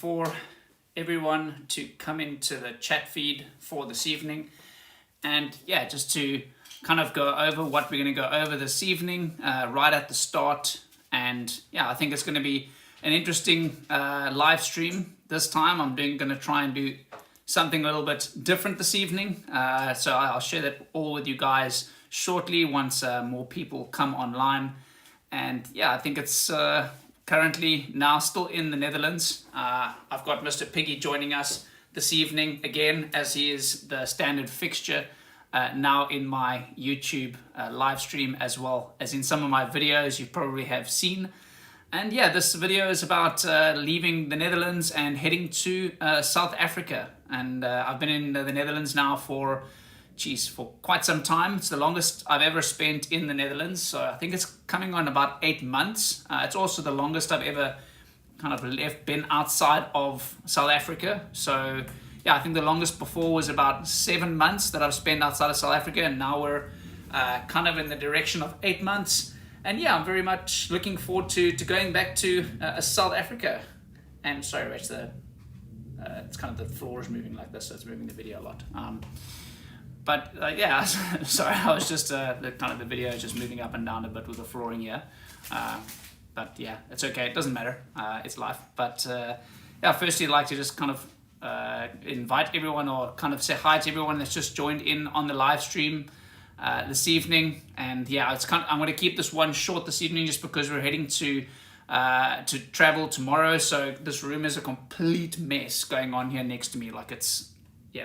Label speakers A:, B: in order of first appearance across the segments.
A: for everyone to come into the chat feed for this evening, and yeah, just to kind of go over what we're going to go over this evening right at the start. And yeah, I think it's going to be an interesting live stream this time. I'm going to try and do something a little bit different this evening, so I'll share that all with you guys shortly once more people come online. And yeah, I think it's currently now still in the Netherlands. I've got Mr. Piggy joining us this evening again, as he is the standard fixture now in my YouTube live stream, as well as in some of my videos you probably have seen. And yeah, this video is about leaving the Netherlands and heading to South Africa. And I've been in the Netherlands now for quite some time. It's the longest I've ever spent in the Netherlands, so I think it's coming on about 8 months. It's also the longest I've ever kind of been outside of South Africa. So yeah, I think the longest before was about 7 months that I've spent outside of South Africa, and now we're kind of in the direction of 8 months. And yeah, I'm very much looking forward to going back to South Africa. And sorry, Rach, it's kind of the floor is moving like this, so it's moving the video a lot. But yeah, sorry, I was just the video is just moving up and down a bit with the flooring here. But yeah, it's okay. It doesn't matter. It's life. But yeah, firstly, I'd like to just kind of invite everyone, or kind of say hi to everyone that's just joined in on the live stream this evening. And yeah, I'm going to keep this one short this evening, just because we're heading to travel tomorrow. So this room is a complete mess going on here next to me. Like it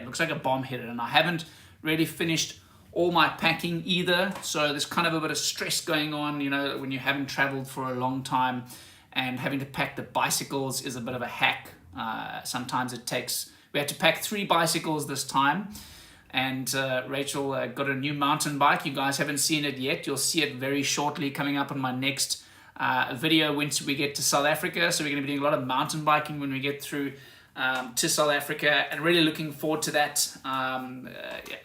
A: looks like a bomb hit it, and I haven't really finished all my packing either, so there's kind of a bit of stress going on, you know, when you haven't traveled for a long time, and having to pack the bicycles is a bit of a hack. Sometimes we had to pack 3 bicycles this time, and Rachel got a new mountain bike. You guys haven't seen it yet. You'll see it very shortly, coming up on my next video once we get to South Africa. So we're going to be doing a lot of mountain biking when we get through to South Africa, and really looking forward to that.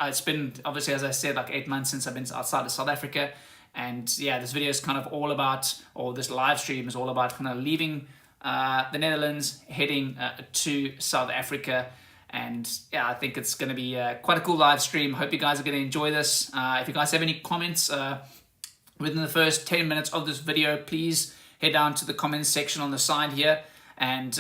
A: It's been, obviously, as I said, like 8 months since I've been outside of South Africa, and yeah, this video is kind of all about, or this live stream is all about kind of leaving the Netherlands, heading to South Africa. And yeah, I think it's going to be quite a cool live stream. Hope you guys are going to enjoy this. If you guys have any comments within the first 10 minutes of this video, please head down to the comments section on the side here, and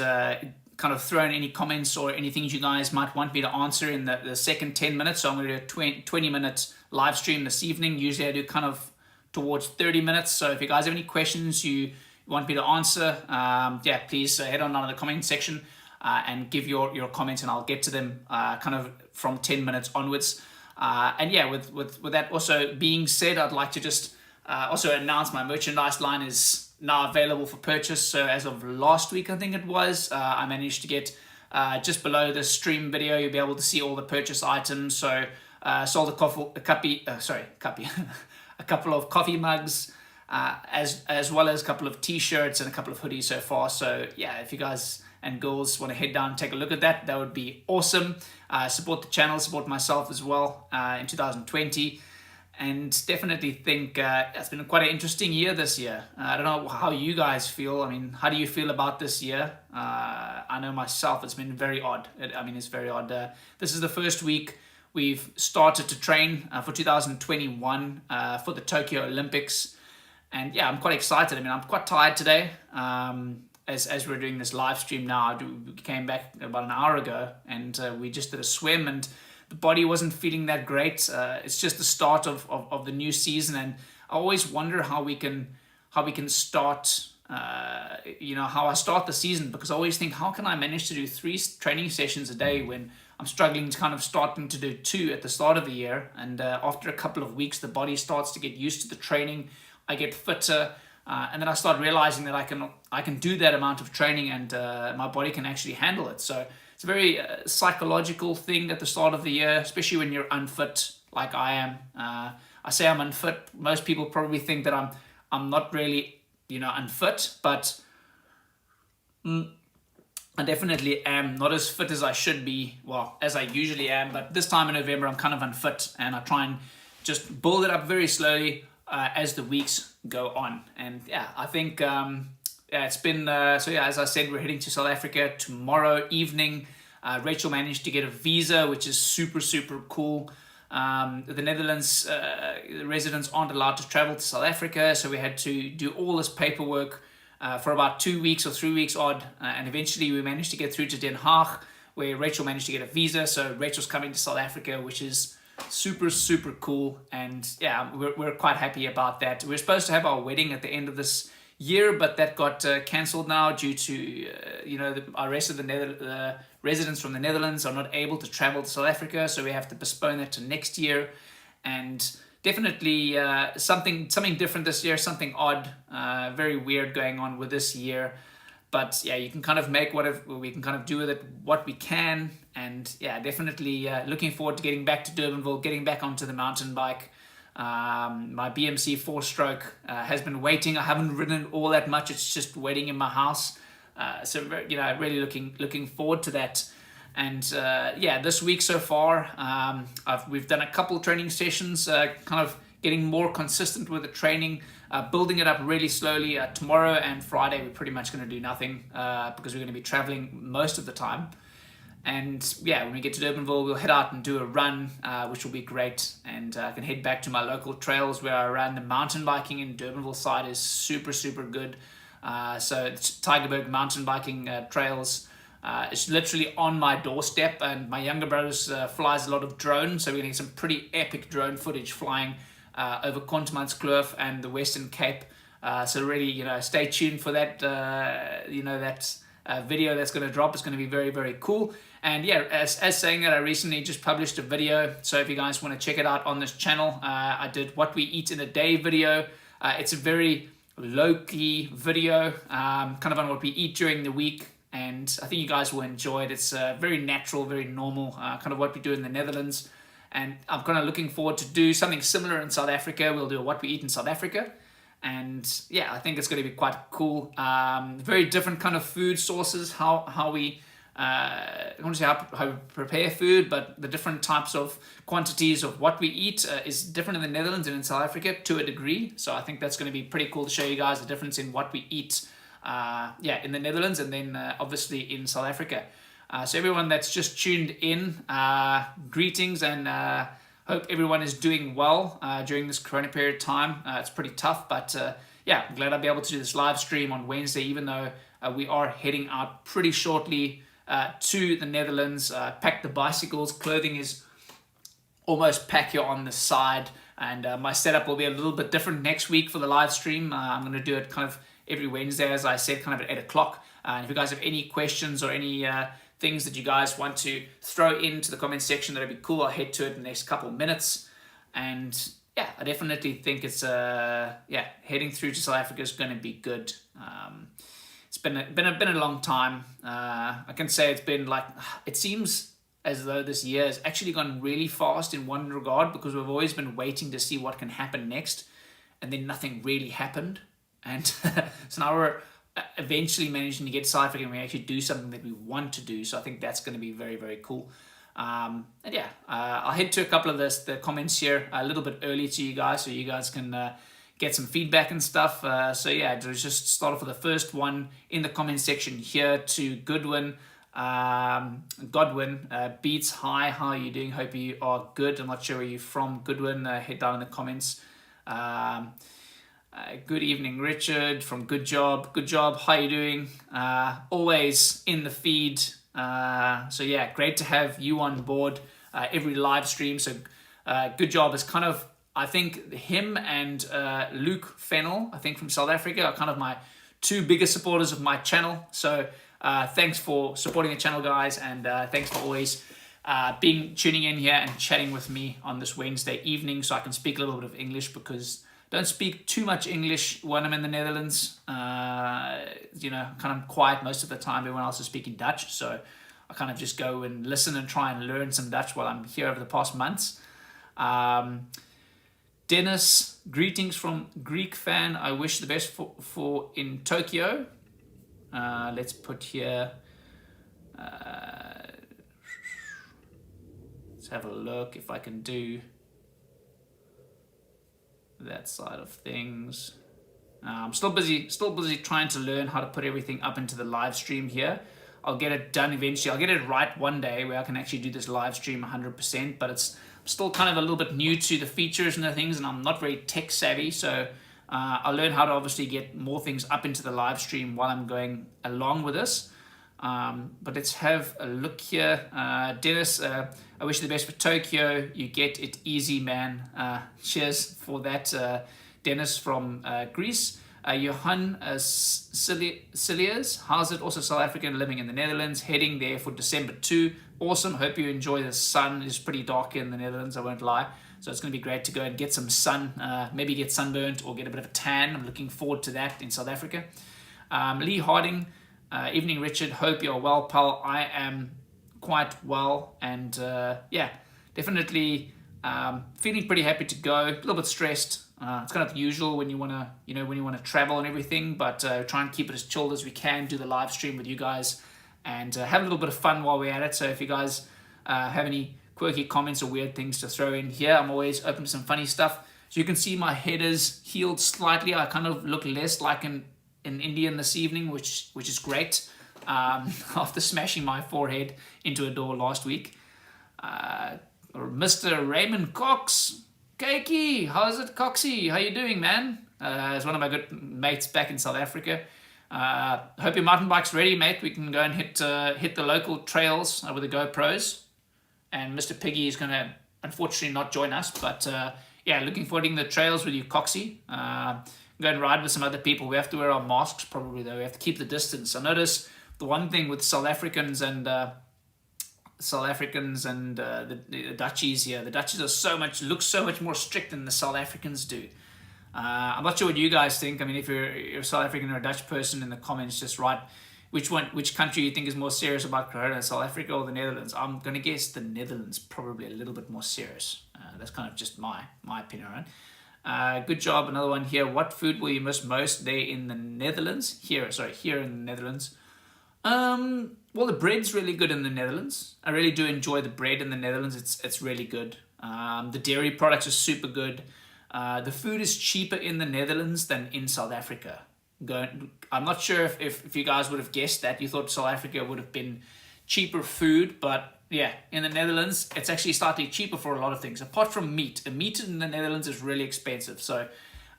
A: kind of throw in any comments or anything you guys might want me to answer in the second 10 minutes. So I'm going to do a 20-minute live stream this evening. Usually I do kind of towards 30 minutes. So if you guys have any questions you want me to answer, yeah, please head on down to the comment section and give your comments, and I'll get to them kind of from 10 minutes onwards. And yeah, with that also being said, I'd like to just also announce my merchandise line is now available for purchase. So as of last week, I think it was, I managed to get just below the stream video, you'll be able to see all the purchase items. So sold a couple of coffee mugs, as well as a couple of t-shirts and a couple of hoodies so far. So yeah, if you guys and girls want to head down and take a look at that, that would be awesome. Support the channel, support myself as well in 2020. And definitely think it's been quite an interesting year this year. I don't know how you guys feel. I mean, how do you feel about this year? I know myself, it's been very odd. It's very odd. This is the first week we've started to train for 2021 for the Tokyo Olympics. And yeah, I'm quite excited. I mean, I'm quite tired today. As we're doing this live stream now, we came back about an hour ago, and we just did a swim, and the body wasn't feeling that great. It's just the start of the new season, and I always wonder how we can start, how I start the season, because I always think, how can I manage to do 3 training sessions a day when I'm struggling to kind of starting to do 2 at the start of the year. And after a couple of weeks, the body starts to get used to the training. I get fitter, and then I start realizing that I can do that amount of training, and my body can actually handle it. So it's a very psychological thing at the start of the year, especially when you're unfit like I am. I say I'm unfit. Most people probably think that I'm not really, unfit, but I definitely am not as fit as I should be, well, as I usually am. But this time in November, I'm kind of unfit, and I try and just build it up very slowly as the weeks go on. And yeah, I think yeah, it's been, so yeah, as I said, we're heading to South Africa tomorrow evening. Rachel managed to get a visa, which is super, super cool. The Netherlands residents aren't allowed to travel to South Africa, so we had to do all this paperwork for about 2 weeks or 3 weeks odd, and eventually we managed to get through to Den Haag, where Rachel managed to get a visa. So Rachel's coming to South Africa, which is super, super cool, and yeah, we're quite happy about that. We're supposed to have our wedding at the end of this year, but that got cancelled now due to our rest of the residents from the Netherlands are not able to travel to South Africa, so we have to postpone that to next year. And definitely something different this year, something odd, very weird going on with this year. But yeah, you can kind of make we can kind of do with it what we can. And yeah, definitely looking forward to getting back to Durbanville, getting back onto the mountain bike. My BMC 4-stroke has been waiting. I haven't ridden it all that much. It's just waiting in my house. So really looking forward to that. And yeah, this week so far, we've done a couple training sessions, kind of getting more consistent with the training, building it up really slowly. Tomorrow and Friday, we're pretty much going to do nothing because we're going to be traveling most of the time. And yeah, when we get to Durbanville, we'll head out and do a run, which will be great. And I can head back to my local trails where I ran. The mountain biking in Durbanville side is super, super good. So it's Tygerberg mountain biking trails. It's literally on my doorstep, and my younger brother flies a lot of drones, so we're getting some pretty epic drone footage flying over Kontemannskloof and the Western Cape. So really, stay tuned for that. Video that's going to drop. It's going to be very, very cool. And yeah, as saying that, I recently just published a video, so if you guys want to check it out on this channel, I did what we eat in a day video. It's a very low-key video, kind of on what we eat during the week, and I think you guys will enjoy it. It's very natural, very normal, kind of what we do in the Netherlands, and I'm kind of looking forward to do something similar in South Africa. We'll do what we eat in South Africa. And yeah, I think it's going to be quite cool. Very different kind of food sources, how we, I don't want to say how we prepare food, but the different types of quantities of what we eat is different in the Netherlands and in South Africa to a degree. So I think that's going to be pretty cool to show you guys the difference in what we eat, in the Netherlands and then obviously in South Africa. So everyone that's just tuned in, greetings, and hope everyone is doing well during this Corona period of time. It's pretty tough, but yeah, I'm glad I'll be able to do this live stream on Wednesday, even though we are heading out pretty shortly to the Netherlands. Pack the bicycles. Clothing is almost packed here on the side, and my setup will be a little bit different next week for the live stream. I'm going to do it kind of every Wednesday, as I said, kind of at 8 o'clock. And if you guys have any questions or any things that you guys want to throw into the comment section, that'd be cool. I'll head to it in the next couple of minutes. And yeah, I definitely think it's heading through to South Africa is going to be good. It's been a long time. I can say it's been like, it seems as though this year has actually gone really fast in one regard, because we've always been waiting to see what can happen next, and then nothing really happened. And so now we're eventually managing to get South Africa and we actually do something that we want to do. So I think that's going to be very, very cool. And yeah, I'll head to a couple of the comments here a little bit early to you guys, so you guys can get some feedback and stuff. So yeah, just start off with the first one in the comment section here to Godwin. Beats, hi, how are you doing? Hope you are good. I'm not sure where you're from, Goodwin. Head down in the comments. Good evening, Richard from Good Job. Good Job, how are you doing? Always in the feed. So yeah, great to have you on board every live stream. So Good Job is kind of, I think him and Luke Fennell, I think from South Africa, are kind of my two biggest supporters of my channel. So thanks for supporting the channel, guys, and thanks for always tuning in here and chatting with me on this Wednesday evening, so I can speak a little bit of English, because I don't speak too much English when I'm in the Netherlands. Kind of quiet most of the time. Everyone else is speaking Dutch, so I kind of just go and listen and try and learn some Dutch while I'm here over the past months. Dennis, greetings from Greek fan. I wish the best for in Tokyo. Let's put here. Let's have a look if I can do that side of things. I'm still busy trying to learn how to put everything up into the live stream here. I'll get it done eventually. I'll get it right one day where I can actually do this live stream 100%, but it's still kind of a little bit new to the features and the things, and I'm not very tech savvy, so I'll learn how to obviously get more things up into the live stream while I'm going along with this. But let's have a look here. Dennis, I wish you the best for Tokyo. You get it easy, man. Cheers for that, Dennis from Greece. Johan Cilliers, how's it? Also South African, living in the Netherlands, heading there for December 2. Awesome. Hope you enjoy the sun. It's pretty dark in the Netherlands, I won't lie. So it's going to be great to go and get some sun, maybe get sunburnt or get a bit of a tan. I'm looking forward to that in South Africa. Lee Harding, evening Richard, hope you're well, pal. I am quite well, and yeah, definitely feeling pretty happy to go. A little bit stressed. It's kind of usual when you want to travel and everything, but try and keep it as chilled as we can. Do the live stream with you guys and have a little bit of fun while we're at it. So if you guys have any quirky comments or weird things to throw in here, I'm always open to some funny stuff. So you can see my head is healed slightly. I kind of look less like an Indian this evening, which is great. After smashing my forehead into a door last week. Mr. Raymond Cox, Keiki, how's it, Coxie? How you doing, man? It's one of my good mates back in South Africa. Hope your mountain bike's ready, mate. We can go and hit the local trails with the GoPros. And Mr. Piggy is going to unfortunately not join us, but yeah, looking forward to hitting the trails with you, Coxie. Go and ride with some other people. We have to wear our masks probably, though. We have to keep the distance. I notice the one thing with South Africans and the Dutchies here, the Dutchies are look so much more strict than the South Africans do. I'm not sure what you guys think. I mean, if you're a South African or a Dutch person in the comments, just write which country you think is more serious about Corona, South Africa or the Netherlands. I'm going to guess the Netherlands probably a little bit more serious. That's kind of just my opinion, right? Good job. Another one here. What food will you miss most there in the Netherlands? Here in the Netherlands. Well, the bread's really good in the Netherlands. I really do enjoy the bread in the Netherlands. It's really good. The dairy products are super good. The food is cheaper in the Netherlands than in South Africa. I'm not sure if you guys would have guessed that. You thought South Africa would have been cheaper food, but yeah, in the Netherlands, it's actually slightly cheaper for a lot of things. Apart from meat. The meat in the Netherlands is really expensive. So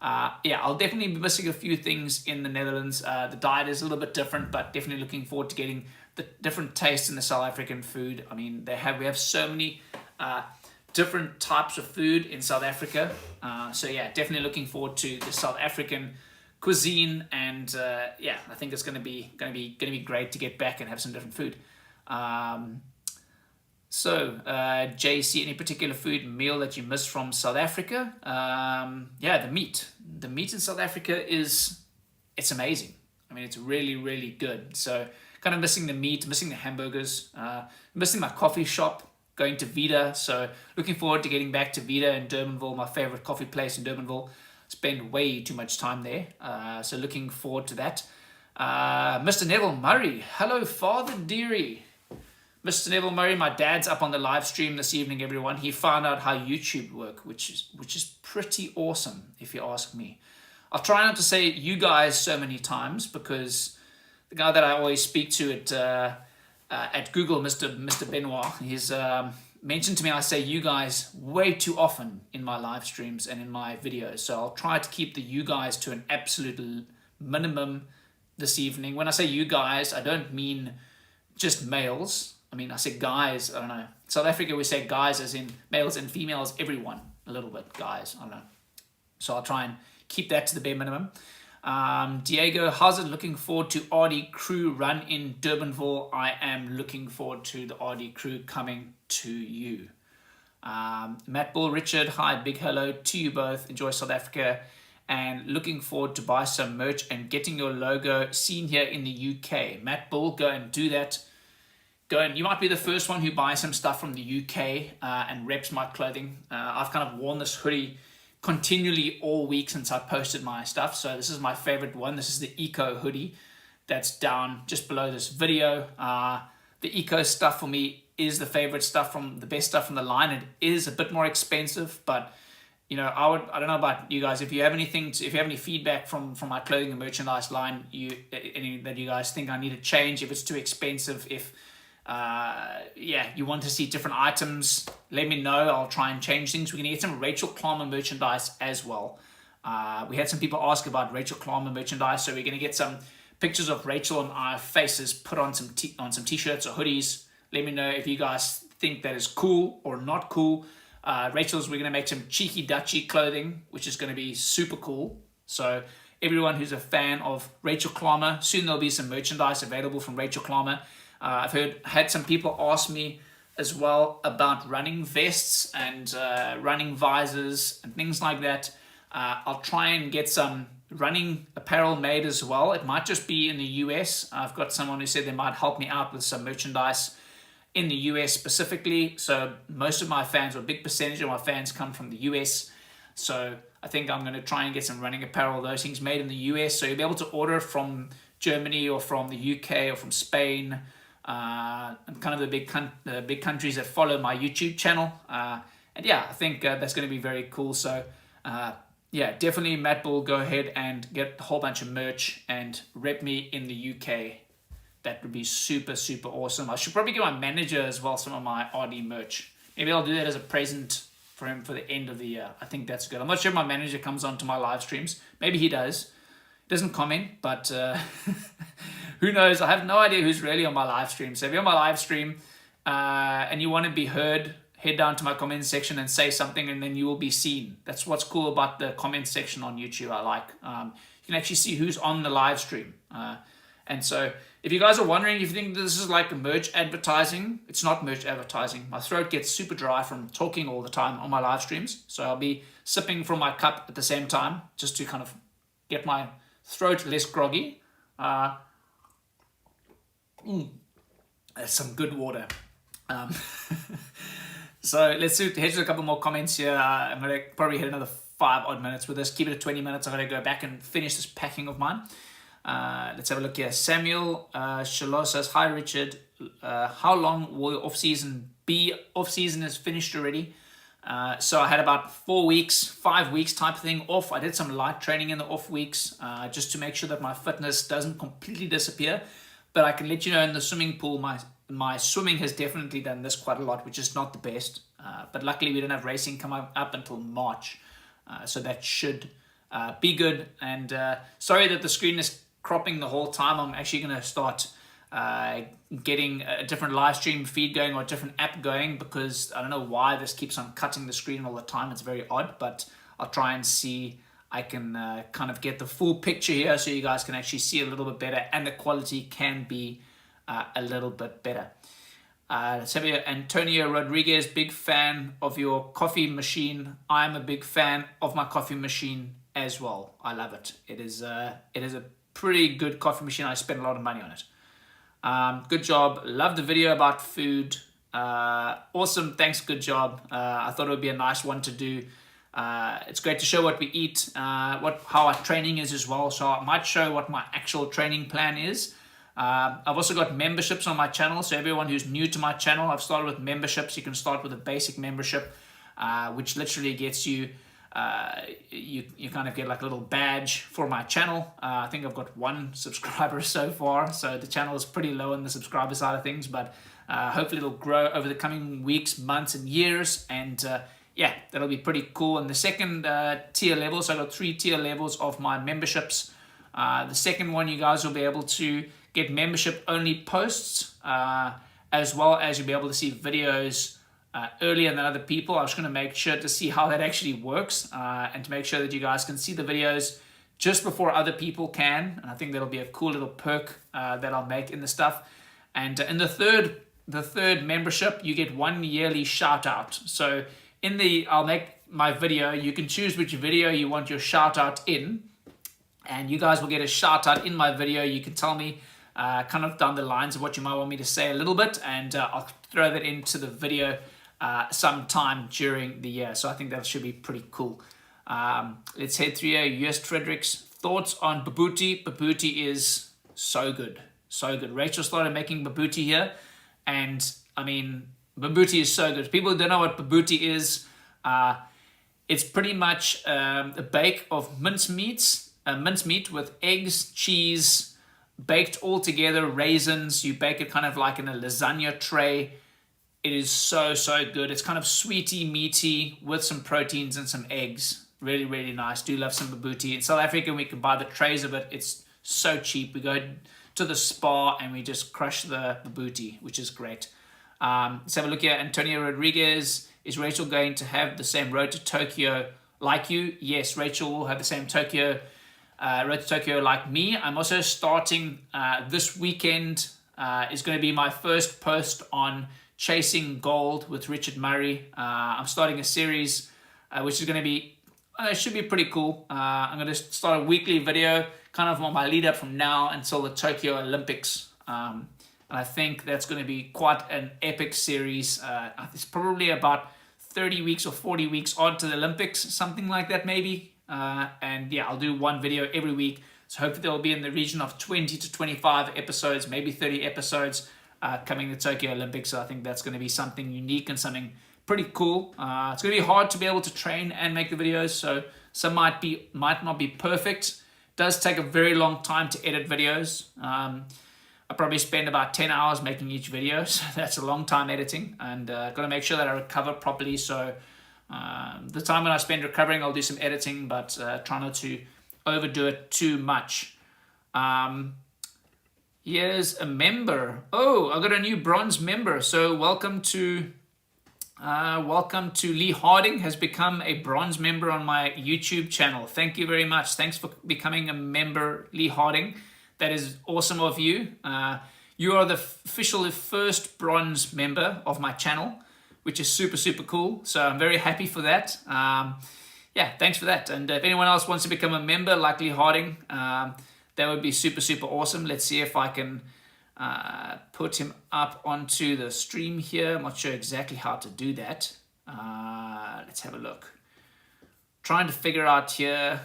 A: yeah, I'll definitely be missing a few things in the Netherlands. The diet is a little bit different, but definitely looking forward to getting the different tastes in the South African food. I mean, we have so many different types of food in South Africa. So yeah, definitely looking forward to the South African cuisine, and yeah, I think it's going to be great to get back and have some different food. So, JC, any particular food meal that you miss from South Africa? Yeah, the meat. The meat in South Africa it's amazing. I mean, it's really, really good. So, kind of missing the meat, missing the hamburgers, missing my coffee shop, going to Vida. So, looking forward to getting back to Vida in Durbanville, my favorite coffee place in Durbanville. Spend way too much time there. So, looking forward to that. Mr. Neville Murray. Hello, Father Deary. Mr. Neville Murray, my dad's up on the live stream this evening, everyone. He found out how YouTube works, which is pretty awesome, if you ask me. I'll try not to say you guys so many times, because the guy that I always speak to at Google, Mr. Benoit, he's mentioned to me I say you guys way too often in my live streams and in my videos. So I'll try to keep the you guys to an absolute minimum this evening. When I say you guys, I don't mean just males. I mean, I say guys, I don't know. South Africa, we say guys as in males and females, everyone, a little bit, guys, I don't know. So I'll try and keep that to the bare minimum. Diego, how's it? Looking forward to RD Crew run in Durbanville. I am looking forward to the RD Crew coming to you. Matt Bull, Richard, hi, big hello to you both. Enjoy South Africa and looking forward to buy some merch and getting your logo seen here in the UK. Matt Bull, go and do that. You might be the first one who buys some stuff from the UK and reps my clothing. I've kind of worn this hoodie continually all week since I posted my stuff. So this is my favorite one. This is the Eco hoodie that's down just below this video. The Eco stuff for me is the favorite stuff, the best stuff from the line. It is a bit more expensive, but I don't know about you guys. If you have if you have any feedback from my clothing and merchandise line, any that you guys think I need to change, if it's too expensive, if you want to see different items, let me know. I'll try and change things. We're gonna get some Rachel Klarman merchandise as well. We had some people ask about Rachel Klarman merchandise, so we're gonna get some pictures of Rachel and our faces put on some t-shirts or hoodies. Let me know if you guys think that is cool or not cool. Rachel's, we're going to make some cheeky Dutchy clothing, which is going to be super cool. So everyone who's a fan of Rachel Klarman, soon there'll be some merchandise available from Rachel Klarman. I've had some people ask me as well about running vests and running visors and things like that. I'll try and get some running apparel made as well. It might just be in the US. I've got someone who said they might help me out with some merchandise in the US specifically. So most of my fans, or a big percentage of my fans, come from the US. So I think I'm going to try and get some running apparel, those things made in the US. So you'll be able to order from Germany or from the UK or from Spain, and kind of the big countries that follow my YouTube channel. And yeah, I think that's going to be very cool. So definitely Matt Bull, go ahead and get a whole bunch of merch and rep me in the UK. That would be super, super awesome. I should probably give my manager as well some of my RD merch. Maybe I'll do that as a present for him for the end of the year. I think that's good. I'm not sure if my manager comes onto my live streams. Maybe he does. Doesn't comment, but who knows? I have no idea who's really on my live stream. So if you're on my live stream and you want to be heard, head down to my comment section and say something, and then you will be seen. That's what's cool about the comment section on YouTube. I like. You can actually see who's on the live stream. And so if you guys are wondering, if you think this is like merch advertising, it's not merch advertising. My throat gets super dry from talking all the time on my live streams. So I'll be sipping from my cup at the same time, just to kind of get my throat less groggy. That's some good water. So let's head to a couple more comments here. I'm going to probably hit another 5 odd minutes with this. Keep it at 20 minutes. I'm going to go back and finish this packing of mine. Let's have a look here. Samuel Shalot says, hi Richard, how long will your off-season be? Off-season is finished already. So I had about 4 weeks, 5 weeks type thing off. I did some light training in the off weeks just to make sure that my fitness doesn't completely disappear. But I can let you know, in the swimming pool, my swimming has definitely done this quite a lot, which is not the best. But luckily we don't have racing come up until March. So that should be good. And sorry that the screen is cropping the whole time. I'm actually going to start getting a different live stream feed going, or a different app going, because I don't know why this keeps on cutting the screen all the time. It's very odd, but I'll try and see I can kind of get the full picture here so you guys can actually see a little bit better, and the quality can be a little bit better. Let's have here. Antonio Rodriguez, big fan of your coffee machine. I'm a big fan of my coffee machine as well. I love it. It is a pretty good coffee machine. I spend a lot of money on it. Good job. Love the video about food. Awesome. Thanks. Good job. I thought it would be a nice one to do. It's great to show what we eat, how our training is as well. So I might show what my actual training plan is. I've also got memberships on my channel. So everyone who's new to my channel, I've started with memberships. You can start with a basic membership, which literally gets you, you kind of get like a little badge for my channel. I think I've got 1 subscriber so far. So the channel is pretty low on the subscriber side of things, but hopefully it'll grow over the coming weeks, months, and years. And yeah, that'll be pretty cool. And the second tier level, so I've got 3 tier levels of my memberships. The second one, you guys will be able to get membership only posts, as well as you'll be able to see videos earlier than other people. I was going to make sure to see how that actually works, and to make sure that you guys can see the videos just before other people can. And I think that'll be a cool little perk that I'll make in the stuff. And in the third membership, you get 1 yearly shout out. So I'll make my video. You can choose which video you want your shout out in, and you guys will get a shout out in my video. You can tell me kind of down the lines of what you might want me to say a little bit, and I'll throw that into the video sometime during the year. So I think that should be pretty cool. Let's head through here. US Fredericks, thoughts on Babuti? Babuti is so good. So good. Rachel started making Babuti here, and I mean, Babuti is so good. People who don't know what Babuti is, It's pretty much a bake of mincemeat with eggs, cheese, baked all together, raisins. You bake it kind of like in a lasagna tray. It is so, so good. It's kind of sweety, meaty with some proteins and some eggs. Really, really nice. Do love some babuti. In South Africa, we can buy the trays of it. It's so cheap. We go to the spa and we just crush the babuti, which is great. Let's have a look here. Antonio Rodriguez, is Rachel going to have the same road to Tokyo like you? Yes, Rachel will have the same road to Tokyo like me. I'm also starting this weekend. Is going to be my first post on Chasing Gold with Richard Murray. I'm starting a series which is going to be, should be pretty cool. I'm going to start a weekly video kind of on my lead up from now until the Tokyo Olympics. And I think that's going to be quite an epic series. It's probably about 30 weeks or 40 weeks on to the Olympics, something like that maybe. And yeah, I'll do one video every week. So hopefully they'll be in the region of 20 to 25 episodes, maybe 30 episodes coming to Tokyo Olympics. So I think that's going to be something unique and something pretty cool. It's going to be hard to be able to train and make the videos. So some might not be perfect. It does take a very long time to edit videos. I probably spend about 10 hours making each video, so that's a long time editing, and got to make sure that I recover properly. So the time when I spend recovering, I'll do some editing, but try not to overdo it too much. Here's a member. Oh, I got a new bronze member. So welcome to Lee Harding, has become a bronze member on my YouTube channel. Thank you very much. Thanks for becoming a member, Lee Harding. That is awesome of you. You are the official first bronze member of my channel, which is super, super cool. So I'm very happy for that. Yeah, thanks for that. And if anyone else wants to become a member like Lee Harding, that would be super, super awesome. Let's see if I can put him up onto the stream here. I'm not sure exactly how to do that. Let's have a look. Trying to figure out here.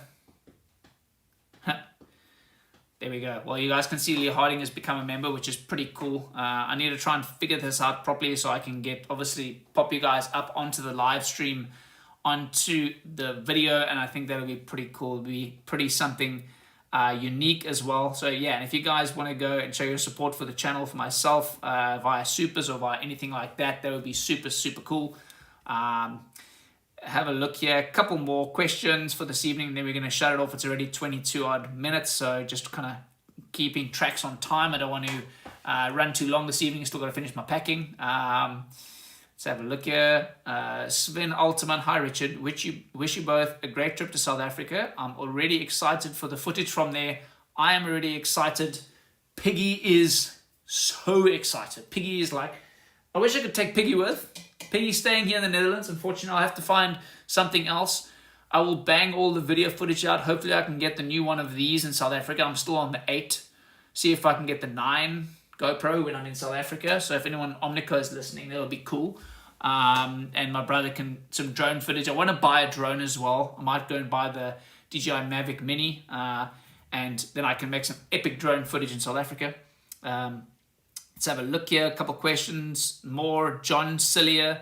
A: There we go. Well, you guys can see Lee Harding has become a member, which is pretty cool. I need to try and figure this out properly so I can pop you guys up onto the live stream, onto the video, and I think that'll be pretty cool. It'll be pretty something unique as well. So yeah, and if you guys want to go and show your support for the channel, for myself, via supers or via anything like that, that would be super, super cool. Have a look here. A couple more questions for this evening, and then we're going to shut it off. It's already 22 odd minutes, so just kind of keeping tracks on time. I don't want to run too long this evening. Still got to finish my packing. Let's have a look here. Sven Altman, hi Richard. Wish you both a great trip to South Africa. I'm already excited for the footage from there. I am already excited. Piggy is so excited. Piggy is like, I wish I could take Piggy with. Piggy's staying here in the Netherlands. Unfortunately, I'll have to find something else. I will bang all the video footage out. Hopefully, I can get the new one of these in South Africa. I'm still on the 8. See if I can get the 9 GoPro when I'm in South Africa. So if anyone Omnico is listening, that would be cool. And my brother can some drone footage. I want to buy a drone as well. I might go and buy the DJI Mavic Mini, and then I can make some epic drone footage in South Africa. Let's have a look here. A couple questions more. John Cillier,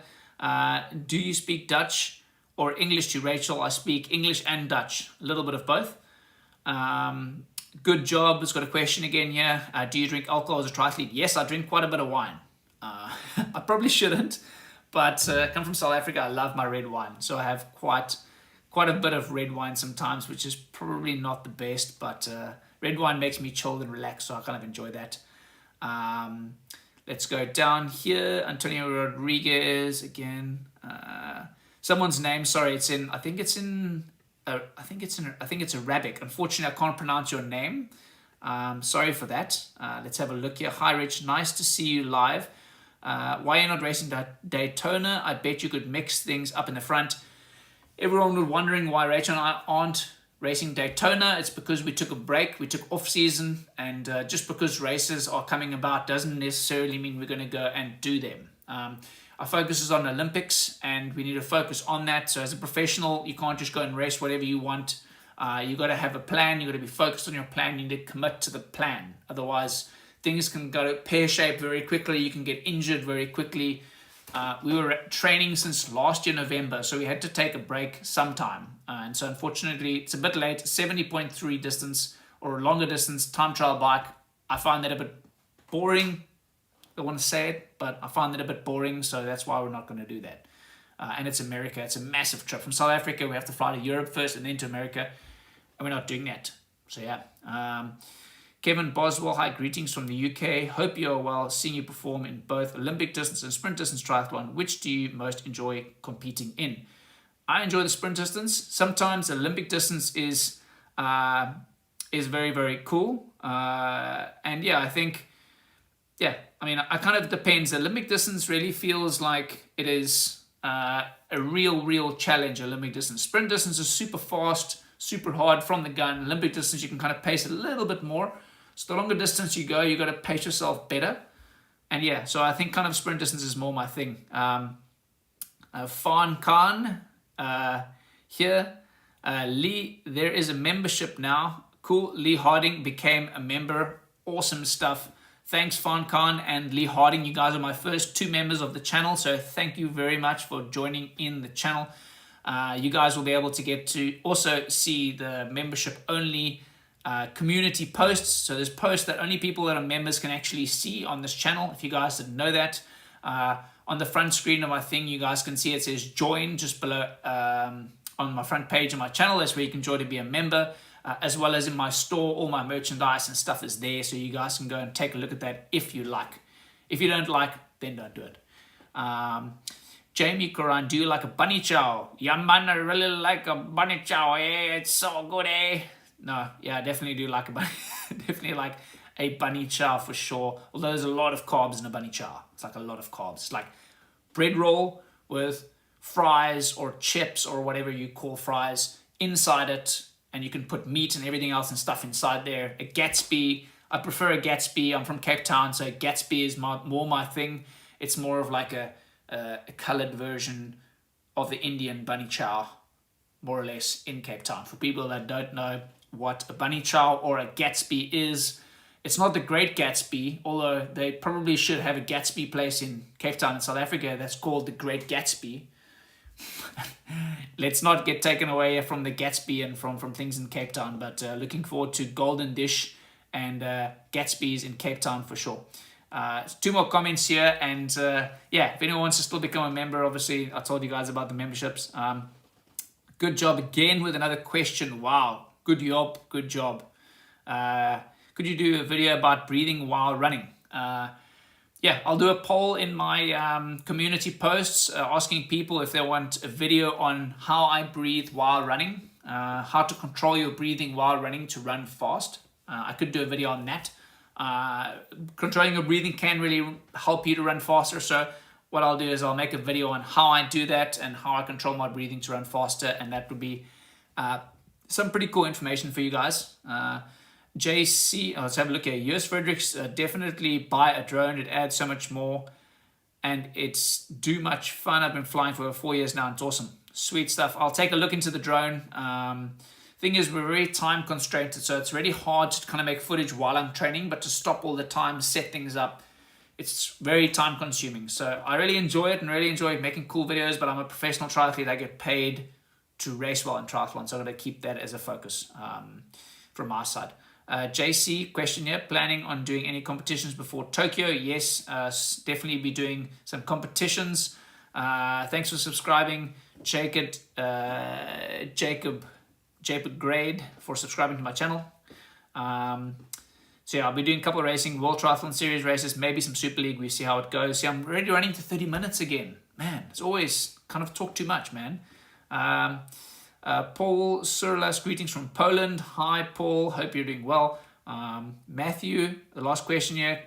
A: do you speak Dutch or English to Rachel? I speak English and Dutch, a little bit of both. Good job has got a question again here. Do you drink alcohol as a triathlete? Yes, I drink quite a bit of wine. I probably shouldn't, but I come from South Africa. I love my red wine, so I have quite a bit of red wine sometimes, which is probably not the best, but red wine makes me chill and relax, so I kind of enjoy that. Let's go down here. Antonio Rodriguez again. Someone's name. Sorry, it's in. I think it's Arabic. Unfortunately, I can't pronounce your name. Sorry for that. Let's have a look here. Hi, Rich. Nice to see you live. Why are you not racing Daytona? I bet you could mix things up in the front. Everyone was wondering why Rachel and I aren't racing Daytona. It's because we took a break. We took off season, and just because races are coming about doesn't necessarily mean we're going to go and do them. Our focus is on Olympics, and we need to focus on that. So as a professional, you can't just go and race whatever you want. You got to have a plan. You got to be focused on your plan. You need to commit to the plan. Otherwise, things can go pear-shaped very quickly. You can get injured very quickly. we were training since last year November, so we had to take a break sometime. And so unfortunately, it's a bit late. 70.3 distance or longer distance time trial bike. I find that a bit boring. I don't want to say it, but I find that a bit boring, so that's why we're not going to do that. And it's America. It's a massive trip. From South Africa, we have to fly to Europe first and then to America, and we're not doing that. So yeah. Kevin Boswell, hi, greetings from the UK. Hope you are well. Seeing you perform in both Olympic distance and sprint distance triathlon. Which do you most enjoy competing in? I enjoy the sprint distance. Sometimes Olympic distance is very, very cool. And yeah, I think, yeah, I mean, I kind of depends. Olympic distance really feels like it is a real challenge. Olympic distance. Sprint distance is super fast, super hard from the gun. Olympic distance, you can kind of pace it a little bit more. So the longer distance you go, you got to pace yourself better. And yeah, so I think kind of sprint distance is more my thing. Farn Khan here. Lee, there is a membership now. Cool. Lee Harding became a member. Awesome stuff. Thanks, Farn Khan and Lee Harding. You guys are my first 2 members of the channel. So thank you very much for joining in the channel. You guys will be able to get to also see the membership only community posts. So there's posts that only people that are members can actually see on this channel. If you guys didn't know that, on the front screen of my thing, you guys can see it says join just below on my front page of my channel. That's where you can join to be a member, as well as in my store. All my merchandise and stuff is there, so you guys can go and take a look at that if you like. If you don't like, then don't do it. Jamie Coran, do you like a bunny chow? Yeah, man, I really like a bunny chow. It's so good, No, yeah, I definitely do like a bunny. Definitely like a bunny chow for sure. Although there's a lot of carbs in a bunny chow. It's like a lot of carbs. It's like bread roll with fries or chips or whatever you call fries inside it. And you can put meat and everything else and stuff inside there. A Gatsby. I prefer a Gatsby. I'm from Cape Town, so Gatsby is more my thing. It's more of like a colored version of the Indian bunny chow, more or less, in Cape Town. For people that don't know what a bunny chow or a Gatsby is, it's not the Great Gatsby, although they probably should have a Gatsby place in Cape Town in South Africa that's called the Great Gatsby. Let's not get taken away from the Gatsby and from things in Cape Town, but looking forward to Golden Dish and Gatsby's in Cape Town for sure. 2 more comments here, and yeah, if anyone wants to still become a member, obviously I told you guys about the memberships. Good job again with another question. Wow, good job. Could you do a video about breathing while running? Yeah, I'll do a poll in my community posts asking people if they want a video on how I breathe while running, how to control your breathing while running to run fast. I could do a video on that. Controlling your breathing can really help you to run faster, so what I'll do is I'll make a video on how I do that and how I control my breathing to run faster, and that would be some pretty cool information for you guys. JC, let's have a look here. US Fredericks, definitely buy a drone. It adds so much more, and it's too much fun. I've been flying for 4 years now, and it's awesome. Sweet stuff. I'll take a look into the drone. Thing is, we're very time constrained, so it's really hard to kind of make footage while I'm training, but to stop all the time, set things up, it's very time consuming. So I really enjoy it and really enjoy making cool videos, but I'm a professional triathlete. I get paid to race well in triathlon, so I've got to keep that as a focus from my side. JC, question here, planning on doing any competitions before Tokyo? Yes, definitely be doing some competitions. Thanks for subscribing, Jacob Grade, for subscribing to my channel. So yeah, I'll be doing a couple of racing, World Triathlon Series races, maybe some Super League. We see how it goes. See, I'm already running to 30 minutes again. Man, it's always kind of talk too much, man. Paul Surlas, greetings from Poland. Hi, Paul. Hope you're doing well. Matthew, the last question here.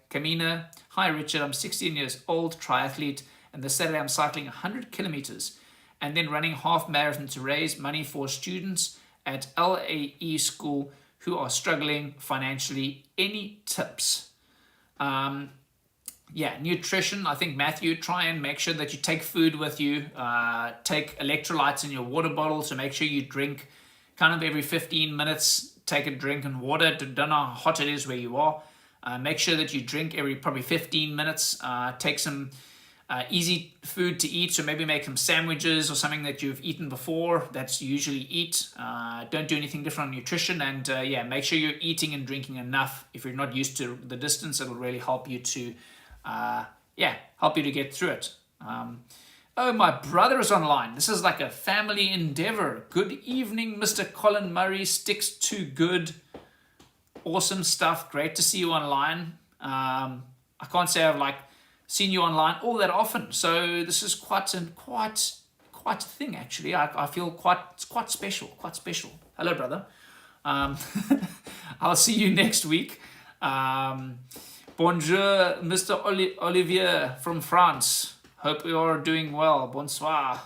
A: Kamina. Hi, Richard. I'm 16 years old, triathlete, and this Saturday I'm cycling 100 kilometers and then running half marathon to raise money for students at LAE school who are struggling financially. Any tips? Yeah, nutrition. I think, Matthew, try and make sure that you take food with you. Take electrolytes in your water bottle, so make sure you drink kind of every 15 minutes. Take a drink and water. Don't know how hot it is where you are. Make sure that you drink every probably 15 minutes. Take some easy food to eat, so maybe make some sandwiches or something that you've eaten before that you usually eat. Don't do anything different on nutrition, and yeah, make sure you're eating and drinking enough. If you're not used to the distance, it'll really help you to help you to get through it. Oh, my brother is online. This is like a family endeavor. Good evening, Mr. Colin Murray. Sticks to good. Awesome stuff. Great to see you online. I can't say I've like seen you online all that often, so this is quite a thing actually. I feel quite special. Hello, brother. I'll see you next week. Bonjour, Mr. Olivier from France. Hope you are doing well. Bonsoir.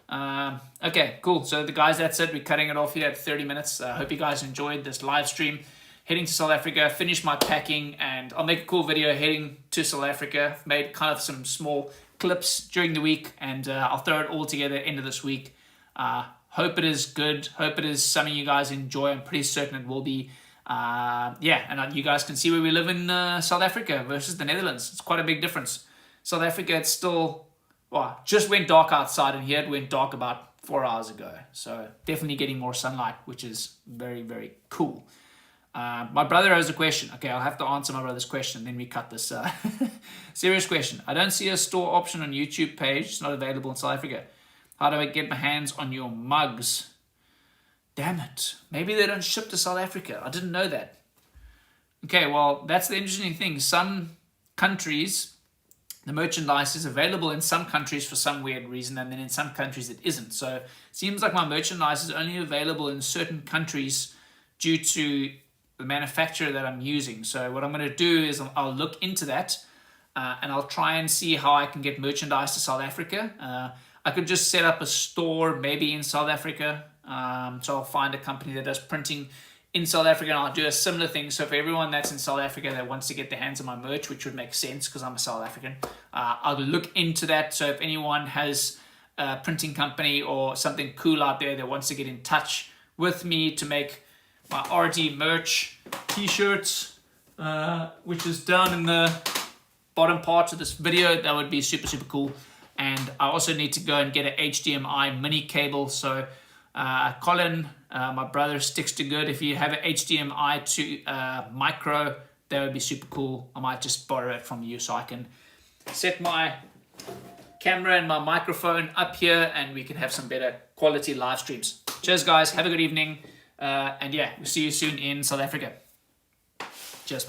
A: Okay, cool. So the guys, that's it. We're cutting it off here at 30 minutes. Hope you guys enjoyed this live stream. Heading to South Africa, finish my packing, and I'll make a cool video heading to South Africa. Made kind of some small clips during the week, and I'll throw it all together end of this week. Hope it is good. Hope it is something you guys enjoy. I'm pretty certain it will be. Yeah, and you guys can see where we live in South Africa versus the Netherlands. It's quite a big difference. South Africa, it's still, well, just went dark outside, and here it went dark about 4 hours ago. So definitely getting more sunlight, which is very, very cool. My brother has a question. Okay, I'll have to answer my brother's question, then we cut this. Serious question. I don't see a store option on YouTube page. It's not available in South Africa. How do I get my hands on your mugs? Damn it. Maybe they don't ship to South Africa. I didn't know that. Okay, well, that's the interesting thing. Some countries, the merchandise is available in some countries for some weird reason, and then in some countries it isn't. So it seems like my merchandise is only available in certain countries due to the manufacturer that I'm using. So what I'm going to do is I'll look into that and I'll try and see how I can get merchandise to South Africa. I could just set up a store maybe in South Africa. So I'll find a company that does printing in South Africa, and I'll do a similar thing. So for everyone that's in South Africa that wants to get their hands on my merch, which would make sense because I'm a South African, I'll look into that. So if anyone has a printing company or something cool out there that wants to get in touch with me to make my RD merch t-shirts, which is down in the bottom part of this video, that would be super, super cool. And I also need to go and get an HDMI mini cable. So Colin, my brother, sticks to good. If you have an HDMI to micro, that would be super cool. I might just borrow it from you so I can set my camera and my microphone up here, and we can have some better quality live streams. Cheers, guys. Have a good evening. And yeah, we'll see you soon in South Africa. Cheers.